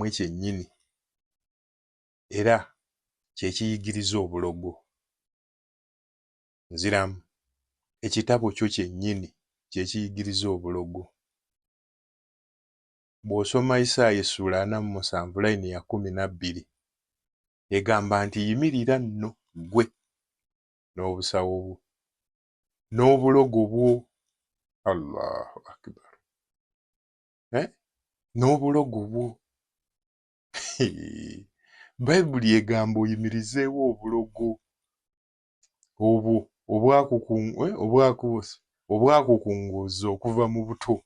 kyammwe kyennyini era kyekiyigiriza obulogo. Nziramu ekitabo kyo kyennyini kyekiyigiriza obulogo. Bw'osoma Isaaya essuula 47 layini ya 12 egamba nti yimirira nno ggwe n'obusawo bwo n'obulogo bwo. Allahu akbar. N'obulogo bwo. Bayibuli egamba oyimirizeewo obulogo obwo obwakukunguuza okuva mu buto.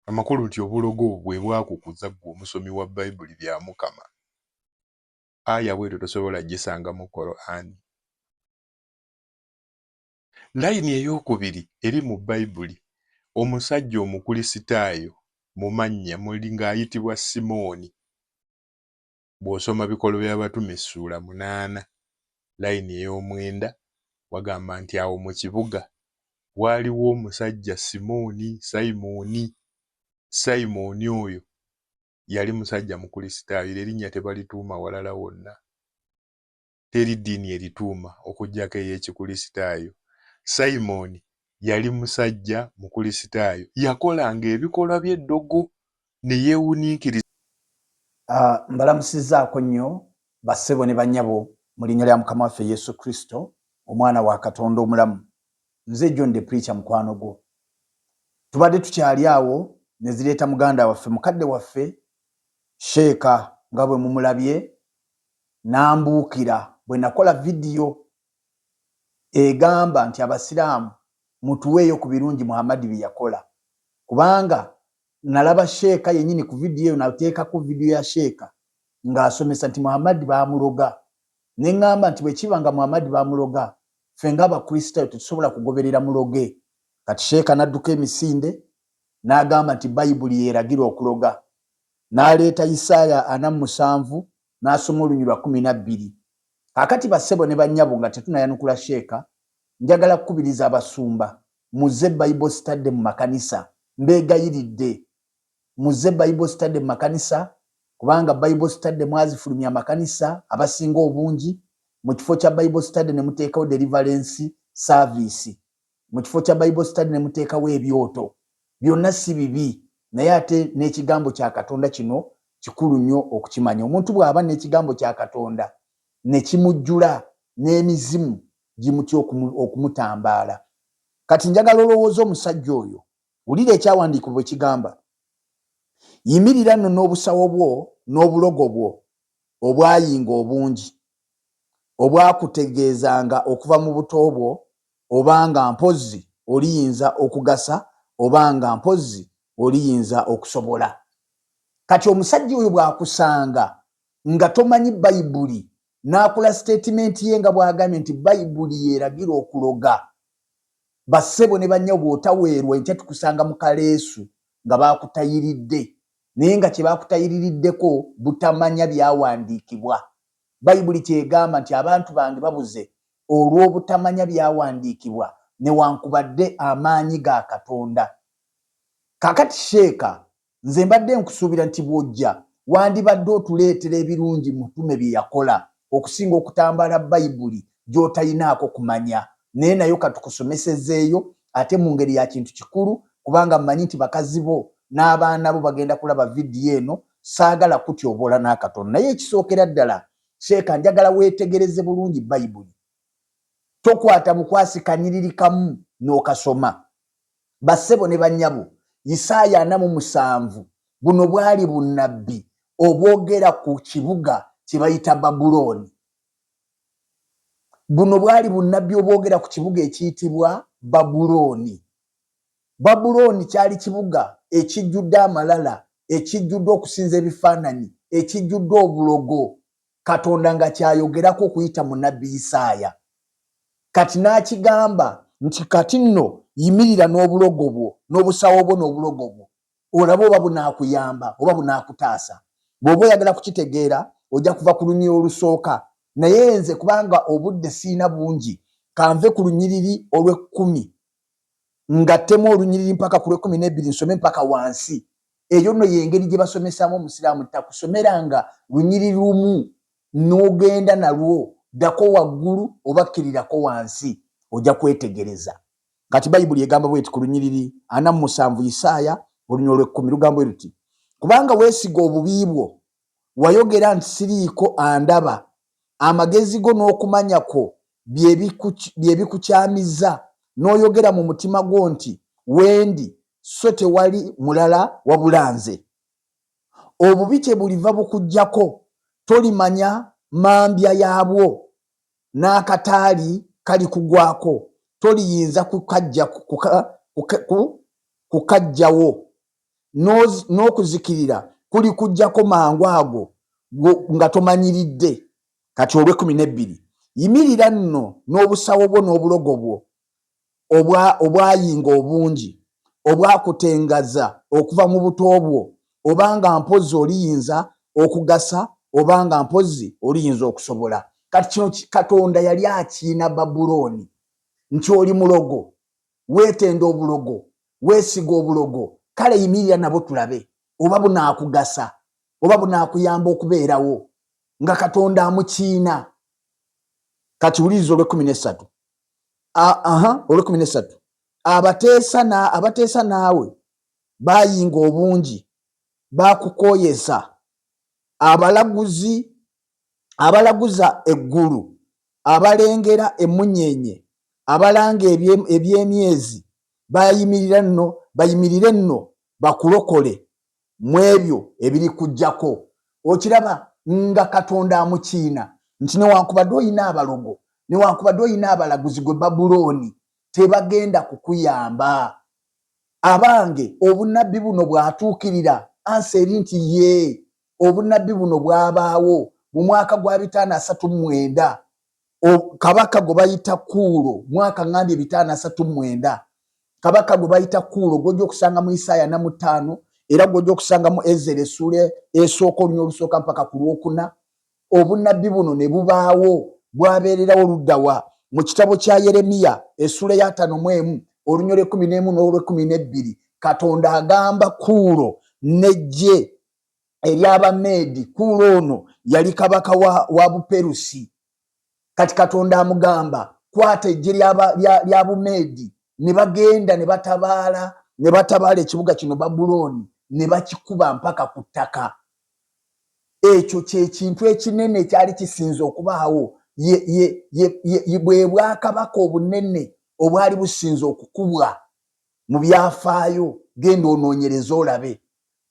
Amakulu nti obulogo obwo bwe bwakukuza ggwe omusomi wa Bayibuli bya Mukama. Aya bwetyo tosobola gisanga mu Qur'an. Layini ey'okubiri eri mu Bayibuli, omusajja omukulisitaayo mu mannya muli ng'ayitibwa Simooni. Bw'osoma Bikolo by'Abatume essuula 8 layini ey'omwenda wagamba nti awo mu kibuga waaliwo omusajja Simoni oyo yali musajja mukulisitaayo, erinnya tebalituuma walala wonna. Teri ddiini erituuma okuggyako ey'ekikulisitaayo. Simoni yali musajja mukulisitaayo, yakolanga ebikolwa by'eddogo ne yeewuniikiriza. Mbalamusizaako nnyo bassebo ne bannyabo mu linnya lya Mukama waffe Yesu Kristo, omwana wa Katonda omulamu. Nze John the Preacher mukwano gwo. Tubadde tukyali awo ne zireeta muganda waffe mukadde waffe Sheeka nga bwe mumulabye n'ambuukira bwe nakola vidiyo egamba nti abasiraamu mutuweeyo ku birungi Muhammad bye yakola, kubanga nalaba Sheeka yennyini ku vidiyo nateekako vidiyo ya Sheeka ng'asomesa nti Muhammad baamuloga. Ne ŋŋamba nti bwe kiba nga Muhammad baamuloga, ffe ng'Abakristaayo tetusobola kugoberera muloge. Kati Sheeka n'adduka emisinde n'agamba nti Bayibuli yeeragira okuloga. N'aleeta Isaaya 47 n'asoma olunyiriri lwa 12. Kaakati bassebo ne bannyabo nga tetunayanukula Sheeka, njagala kukubiriza abasumba muze Bible study mu makanisa. Mbeegayiridde muze Bible study mu makanisa, kubanga Bible study mwazifulumya amakanisa abasinga obungi. Mu kifo kya Bible study ne muteekawo deliverance service, mu kifo kya Bible study ne muteekawo ebyoto. Byonna si bibi, naye ate n'ekigambo kya Katonda kino kikulu nnyo okukimanya. Omuntu bw'aba n'ekigambo kya Katonda ne kimujjula n'emizimu gimutya okumutambaala. Kati njagala olowooza omusajja oyo, wulira ekyawandiikibwa bwe kigamba, yimirira nno n'obusawo bwo n'obulogo bwo obwayinga obungi obwakutegeezanga okuva mu buto bwo, obanga mpozzi oliyinza okugasa obanga mpozzi oliyinza okusobola. Kati omusajja oyo bw'akusanga nga tomanyi Bayibuli n'akola statement ye nga bw'agambye nti Bayibuli yeeragira okuloga, bassebo ne bannya bw'otaweerwa enkya tukusanga mu kaleesu nga baakutayiridde, naye nga kye baakutayiririddeko butamanya byawandiikibwa. Bayibuli kyegamba nti abantu bange babuze olw'obutamanya byawandiikibwa newankubadde amaanyi ga Katonda. Kaakati Sheeka, nze mbadde nkusuubira nti bw'ojja wandibadde otuleetera ebirungi mutume bye yakola okusinga okutambaala Bayibuli gy'otayinaako kumanya, naye nayo katukusomesezeeyo ate mu ngeri ya kintu kikulu, kubanga mmanyi nti bakazi bo n'abaana bo bagenda kulaba vidiyo eno. Saagala kutyoboola n'akatono, naye ekisookera ddala Sheeka, njagala weetegereze bulungi Bayibuli. Tokwata bukwasi kanyiriri kamu n'okasoma. Bassebo ne bannyabo, Isaaya 47 buno bwali bunnabbi obwogera ku kibuga kye bayita Babuloni. Buno bwali bunnabbi obwogera ku kibuga ekiyitibwa Babuloni. Babuloni kyali kibuga ekijjudde amalala, ekijjudde okusinza ebifaananyi, ekijjudde obulogo, Katonda nga kyayogerako okuyita mu nnabbi Isaaya. Kati n'akigamba nti kati nno yimirira n'obulogo bwo n'obusawo bwo n'obulogo bwo, olaba oba bunaakuyamba oba bunaakutaasa. Bw'oba oyagala kukitegeera ojja kuva ku lunyiriri olusooka, naye nze kubanga obudde siina bungi kanve ku lunyiriri olw'ekkumi ngattemu olunyiriri mpaka ku lw'ekkumi n'ebbiri nsome mpaka wansi. eyo no yengeri gye basomesaamu omusiraamu takusomeranga lunyiri lumu n'ogenda nalwo ddako waggulu oba kkirirako wansi ojja kwetegereza. Kati bayibuli egamba bweti ku lunyiriri 47 Isaaya olunyolo lw'ekkumi lugamba luti kubanga weesiga obubi bwo wayogera nti siriiko andaba amagezi go n'okumanya kwo bye bikukyamiza n'oyogera mu mutima gwo nti wendi so tewali mulala wabula nze. Obubi kye buliva bukujjako tolimanya mambya yaabwo n'akataali kali kugwako toliyinza kukajjawo n'okuzikirira kuli kujjako mangu ago nga tomanyiridde. Kati olw'12 yimirira nno n'obusawo bwo n'obulogo bwo obwayinga obungi obwakutengaza okuva mu buto bwo obanga mpozi oliyinza okugasa obanga mpozi oliyinza okusobola. Kati kino Katonda yali akiina Babuloni nti oli mulogo weetenda obulogo weesiga obulogo kale yimirira nabo tulabe oba bunaakugasa oba bunaakuyamba okubeerawo nga Katonda amukiina. Kati wuliriza olw'13 olw'13 abateesa naawe bayinga obungi bakukoyesa abalaguza eggulu abalengera emunyenye abalanga ebyemyezi bayimirire nno bakulokole mu ebyo ebiri kujjako. Okiraba nga Katonda amukiina nti newankubadde oyina abalogo newankubadde oyina abalaguzi gwe Babuloni tebagenda kukuyamba. Abange obunabbi buno bwatuukirira anseri nti ye obunabbi buno bwabaawo mu mwaka gwa 539 kabaka gwe bayita Kuulo mwaka ngambye 539 kabaka gwe bayita Kuulo gojja okusanga mu Isaaya 5 era gojja okusanga mu Ezera essula esooka olunya olusooka mpaka ku lwokuna. Obunabbi buno ne bubaawo bwabeererawo luddawa mu kitabo kya Yeremiya essula ya 5 olunya olw'11 n'olw'12 Katonda agamba Kuulo n'eggye ery'Abameedi. Kuulo ono yali kabaka wa Buperusi. Kati Katonda amugamba kwata eggye lya Bumeedi ne bagenda ne batabaala ekibuga kino Babuloni ne bakikuba mpaka ku ttaka. Ekyo kyekintu ekinene ekyali kisinze okubaawo bwe bwakabaka obunene obwali businze okukubwa mu byafaayo. Genda onoonyereza olabe.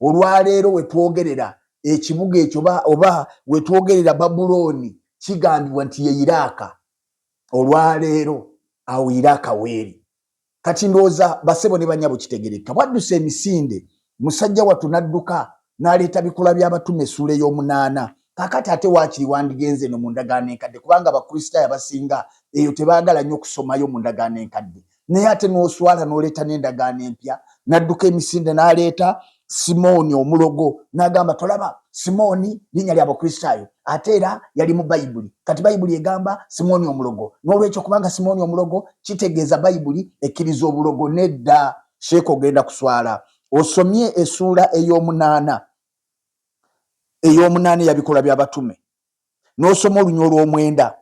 Olwaleero wetwogerera ekibuga ekyo oba wetwogerera Babuloni kigambibwa nti ye Iraaka. Olwaleero awo Iraaka weeri. Kati ndowooza basebo ne banyabo kitegereka bwadduse emisinde musajja wattu n'adduka n'aleeta bikola by'abatume essula ey'omunaana. Kaakati ate waakiri wandigenze no mu ndagaano enkadde kubanga Abakristaayo abasinga eyo tebaagala nnyo okusomayo mu ndagaano enkadde. Naye ate n'oswala n'oleeta n'endagaano empya n'adduka emisinde n'aleeta Simooni omulogo n'agamba tolaba Simooni linnya lya Abakristaayo ate era yali mu Bayibuli. Kati Bayibuli egamba Simooni omulogo n'olwekyo kubanga Simooni omulogo kitegeeza Bayibuli ekkiriza obulogo. Nedda sheeka ogenda kuswala. Osomye essula ey'omunaana eyabikola by'abatume n'osoma olunya olw'omwenda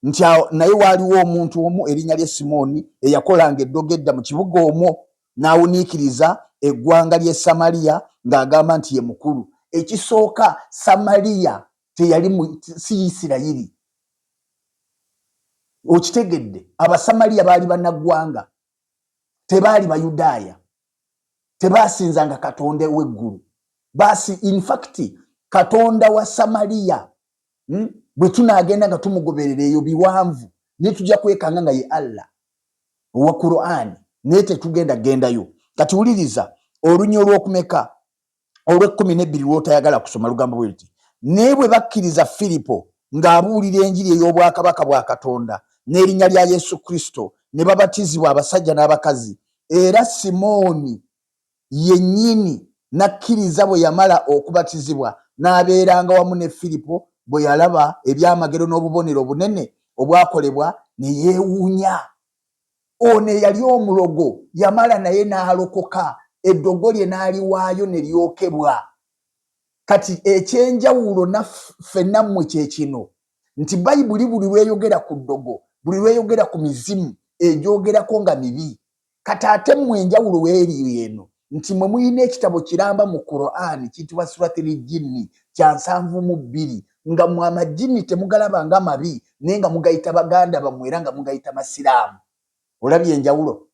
nti naye waaliwo omuntu omu erinnya lye Simooni eyakolanga eddogo edda mu kibuga omwo n'awuniikiriza eggwanga ly'e Samaliya ng'agamba nti ye mukulu. Ekisooka Samaliya teyali si Isirayiri. Okitegedde Abasamaliya baali bannaggwanga tebaali Bayudaaya tebaasinzanga Katonda w'eggulu. In fact Katonda wa Samaliya bwe tunaagenda nga tumugoberera eyo biwanvu ne tujja kwekanga nga ye Allah owa Qur'ani naye tetugenda gendayo. Kati wuliriza olunya olw'okumeka olw'12 lw'otayagala kusoma lugamba bwe luti naye bwe bakkiriza Filipo ng'abuulira enjiri ey'obwakabaka bwa Katonda n'erinnya lya Yesu Kristo ne babatizibwa abasajja n'abakazi. Era Simooni yennyini n'akkiriza bwe yamala okubatizibwa n'abeeranga wamu ne Filipo bwe yalaba ebyamagero n'obubonero obunene obwakolebwa ne yeewuunya. Ono yali omulogo yamala naye n'alokoka eddogo lye n'aliwaayo ne lyokebwa. Kati ekyenjawulo naffe nammwe kye kino nti bayibuli buli lweyogera ku ddogo, buli lweyogera ku mizimu egyogerako nga mibi. Kati ate mmwe enjawulo weeri eno nti mwe muyina ekitabo kiramba mu Qur'an kiyitibwa Suratul Jinni kya 72 nga mu amajini temugalaba nga mabi naye nga mugayita baganda bammwe era nga mugayita masiraamu. Olabye enjawulo?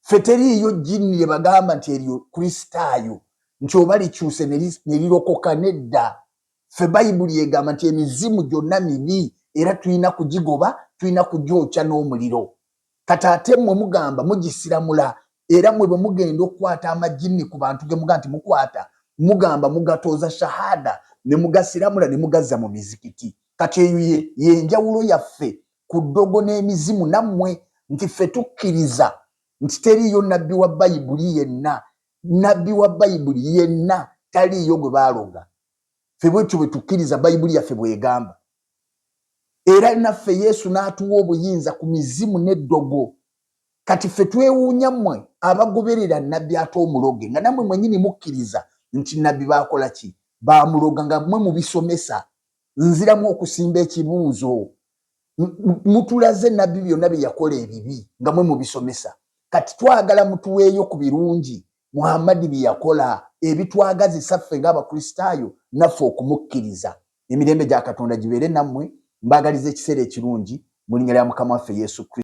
Ffe teriiyo jjinni lye bagamba nti eryo kristaayo nti oba likyuse ne lirokoka nedda. Ffe bayibuli egamba nti emizimu gyonna mibi era tulina kugigoba, tulina kugyokya n'omuliro. Kati ate mmwe mugamba mugisiramula era mmwe bwe mugenda okukwata amajjini ku bantu ge mugamba nti mukwata, mugamba mugatooza shahada ne mugasiramula ne mugazza mu mizikiti. Kati eyo yenjawulo yaffe ku ddogo n'emizimu nammwe nti ffe tukkiriza nti teriiyo nabbi wa bayibuli yenna, nabbi wa bayibuli yenna taliiyo gwe baaloga. Ffe bwetyo bwe tukkiriza bayibuli yaffe bwegamba. Era naffe Yesu n'atuwa obuyinza ku mizimu n'eddogo. Kati ffe twewuunya mmwe abagoberera nabbi ate omuloge nga nammwe mwennyini mukkiriza nti nabbi baakola ki? Baamuloga nga mmwe mubisomesa. Nziramu okusimba ekibuuzo. Mutulaze nabbi byonna bye yakola ebibi nga mmwe mubisomesa. Kati twagala mutuweeyo ku birungi Muhammadi bye yakola ebitwagazisa ffe ng'abakristaayo naffe okumukkiriza. Emirembe gya Katonda gibeere nammwe. Mbagaliza ekiseera ekirungi mu linnya lya Mukama waffe Yesu Kristo.